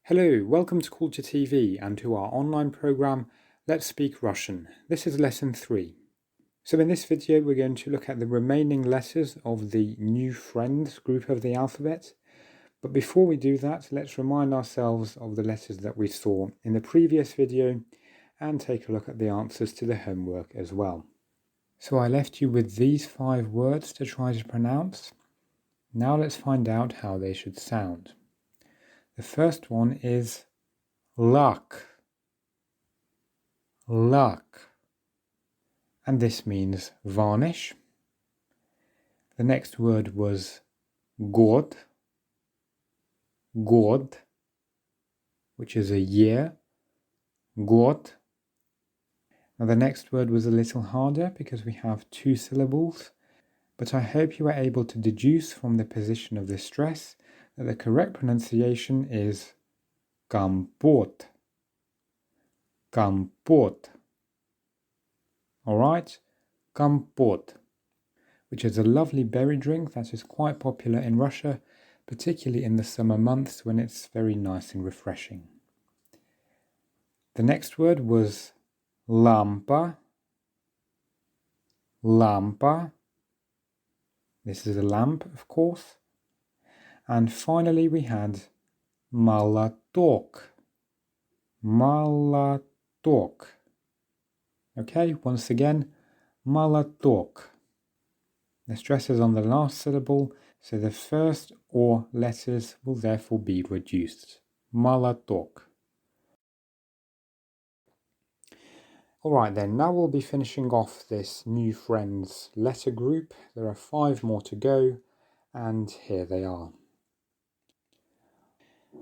Hello, welcome to Culture TV and to our online program Let's Speak Russian. This is lesson 3. So in this video we're going to look at the remaining letters of the new friends group of the alphabet. But before we do that, let's remind ourselves of the letters that we saw in the previous video and take a look at the answers to the homework as well. So I left you with these 5 words to try to pronounce. Now let's find out how they should sound. The first one is luck. Luck. And this means varnish. The next word was год. Год, which is a year. Год. Now the next word was a little harder because we have 2 syllables, but I hope you were able to deduce from the position of the stress that the correct pronunciation is компот. Компот. Alright, компот, which is a lovely berry drink that is quite popular in Russia, particularly in the summer months when it's very nice and refreshing. The next word was lampa. Lampa. This is a lamp, of course. And finally we had молоток. Молоток. Okay, once again, молоток. The stress is on the last syllable, so the first or letters will therefore be reduced. Молоток. Alright then, now we'll be finishing off this new friends letter group. There are 5 more to go, and here they are.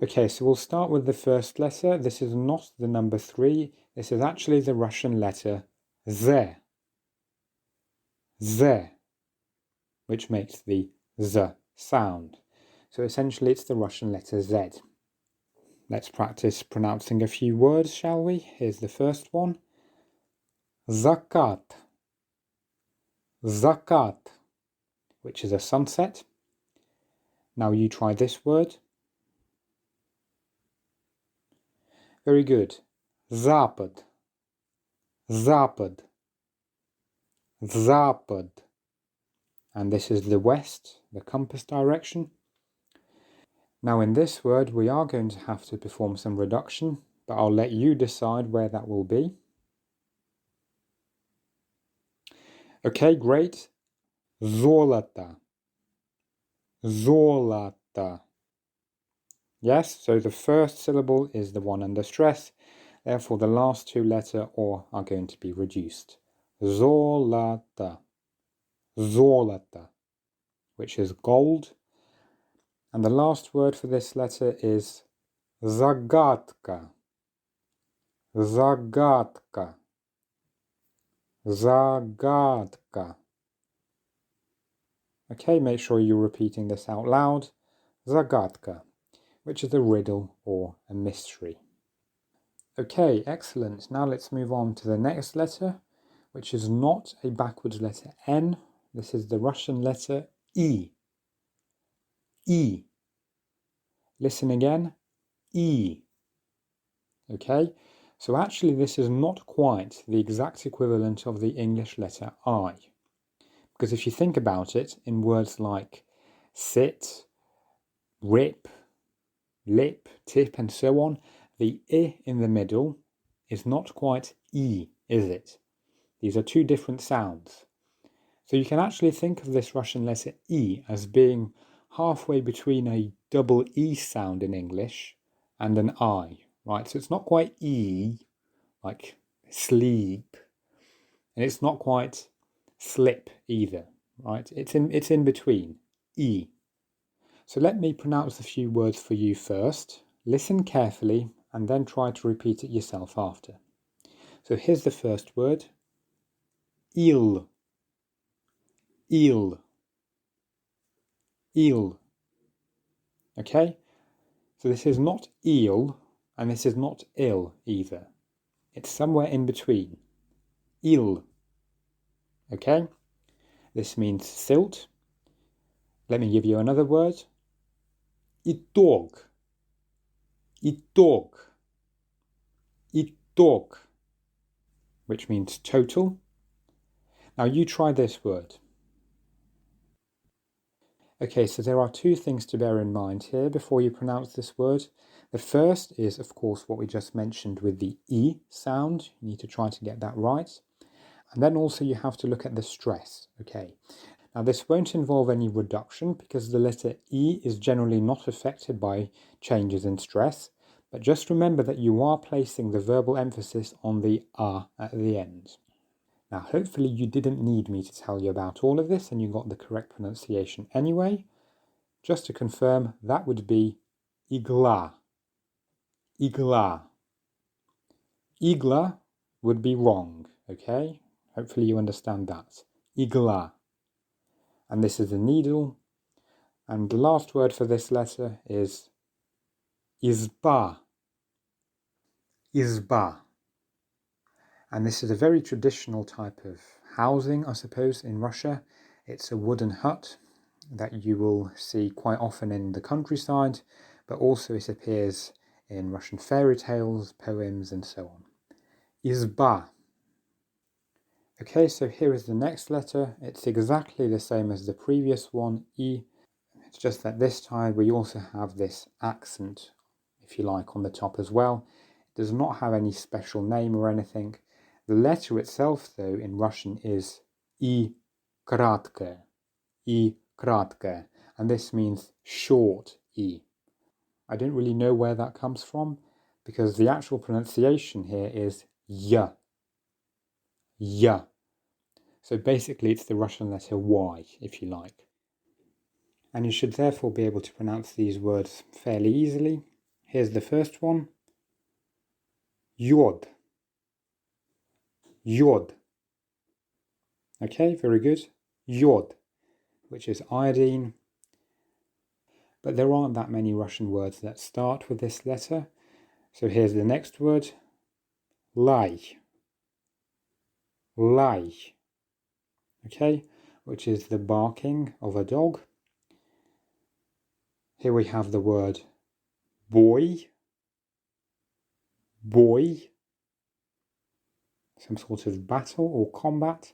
Okay, so we'll start with the first letter. This is not the number 3. This is actually the Russian letter Z. Z, which makes the Z sound. So essentially it's the Russian letter Z. Let's practice pronouncing a few words, shall we? Here's the first one. Zakat. Zakat, which is a sunset. Now you try this word. Very good. Запад. Запад. Запад. And this is the west, the compass direction. Now in this word we are going to have to perform some reduction, but I'll let you decide where that will be. Okay, great. Золото. Золото. Yes, so the first syllable is the one under stress, therefore the last 2 letters or are going to be reduced. Золото. Золото, which is gold. And the last word for this letter is загадка. Загадка. Загадка. Okay, make sure you're repeating this out loud. Загадка, which is a riddle or a mystery. Okay, excellent. Now let's move on to the next letter, which is not a backwards letter N. This is the Russian letter E. E. Listen again. E. Okay, so actually this is not quite the exact equivalent of the English letter I. Because if you think about it, in words like sit, rip, lip, tip, and so on, the I in the middle is not quite E, is it? These are 2 different sounds. So you can actually think of this Russian letter E as being halfway between a double E sound in English and an I, right? So it's not quite E, like sleep, and it's not quite slip either, right? It's in between, E. So let me pronounce a few words for you first. Listen carefully and then try to repeat it yourself after. So here's the first word. Il. Il. Il. Okay? So this is not eel and this is not ill either. It's somewhere in between. Il. Okay? This means silt. Let me give you another word. Итог. Итог. Итог, which means total. Now you try this word. Okay, so there are two things to bear in mind here before you pronounce this word. The first is, of course, what we just mentioned with the E sound. You need to try to get that right. And then also you have to look at the stress, okay? Now this won't involve any reduction because the letter E is generally not affected by changes in stress, but just remember that you are placing the verbal emphasis on the A at the end. Now hopefully you didn't need me to tell you about all of this and you got the correct pronunciation anyway. Just to confirm, that would be igla. Igla. Igla would be wrong, okay? Hopefully you understand that. Igla. And this is a needle. And the last word for this letter is izba. Izba. And this is a very traditional type of housing, I suppose, in Russia. It's a wooden hut that you will see quite often in the countryside, but also it appears in Russian fairy tales, poems, and so on. Izba. Okay, so here is the next letter. It's exactly the same as the previous one, I. It's just that this time we also have this accent, if you like, on the top as well. It does not have any special name or anything. The letter itself, though, in Russian is I kratke. I kratke. And this means short I. I don't really know where that comes from, because the actual pronunciation here is Y. Y. So basically it's the Russian letter Y, if you like. And you should therefore be able to pronounce these words fairly easily. Here's the first one. Yod. Yod. Okay, very good. Yod, which is iodine. But there aren't that many Russian words that start with this letter. So here's the next word. Lai. Lai. Okay, which is the barking of a dog. Here we have the word boy. Boy. Some sort of battle or combat.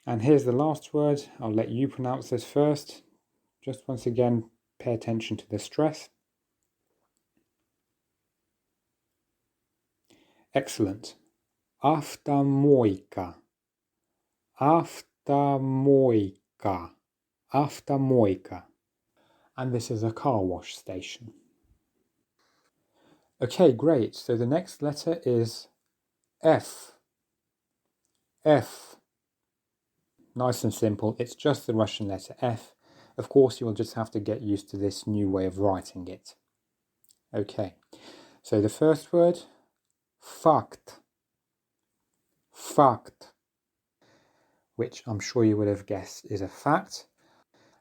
And here's the last word. I'll let you pronounce this first. Just once again, pay attention to the stress. Excellent. Автомойка. Автомойка. Автомойка. And this is a car wash station. Okay, great. So the next letter is F. F. Nice and simple. It's just the Russian letter F. Of course, you will just have to get used to this new way of writing it. Okay. So the first word, fakt. Fakt. Which I'm sure you would have guessed is a fact.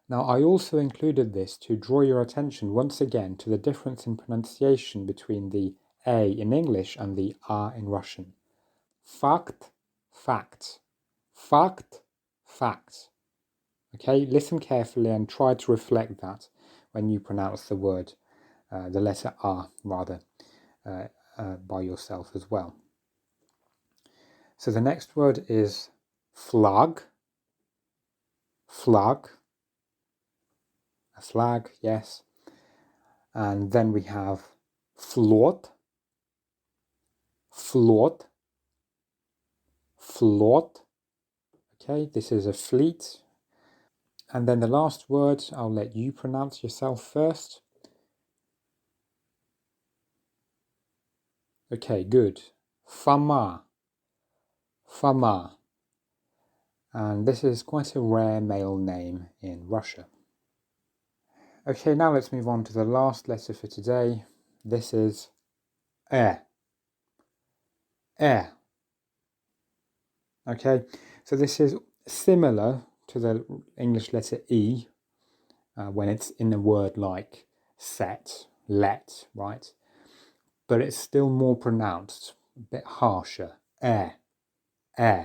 Now, I also included this to draw your attention once again to the difference in pronunciation between the A in English and the A in Russian. Fakt, fact. Fakt, fact. Okay, listen carefully and try to reflect that when you pronounce the word, the letter A rather, by yourself as well. So the next word is flag. Flag. A flag, yes. And then we have float. Float. Float. Okay, this is a fleet. And then the last word, I'll let you pronounce yourself first. Okay, good. Fama. Fama. And this is quite a rare male name in Russia. Okay, now let's move on to the last letter for today. This is E. E. Okay, so this is similar to the English letter E when it's in a word like set, let, right? But it's still more pronounced, a bit harsher. E. E.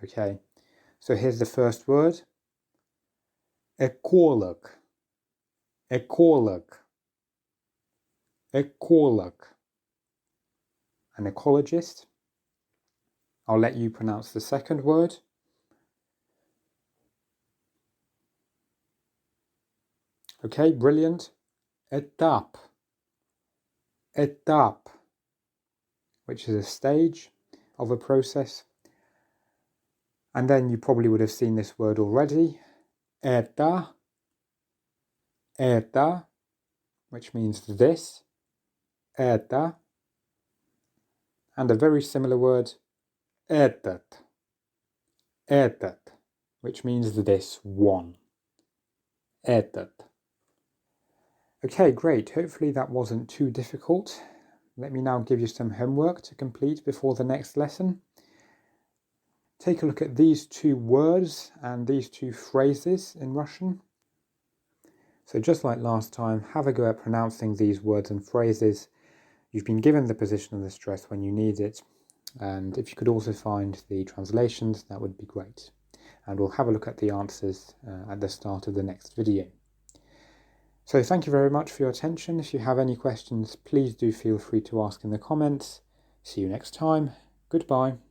Okay, so here's the first word. Ekolog. Ekolog. ecolog, an ecologist. I'll let you pronounce the second word. Okay, brilliant. Etap, etap, which is a stage of a process. And then you probably would have seen this word already. Eta, eta, which means this. Eta. And a very similar word, этот, этот, which means this one. Этот. Okay, great. Hopefully that wasn't too difficult. Let me now give you some homework to complete before the next lesson. Take a look at these two words and these two phrases in Russian. So just like last time, have a go at pronouncing these words and phrases. You've been given the position of the stress when you need it. And if you could also find the translations, that would be great. And we'll have a look at the answers at the start of the next video. So thank you very much for your attention. If you have any questions, please do feel free to ask in the comments. See you next time. Goodbye.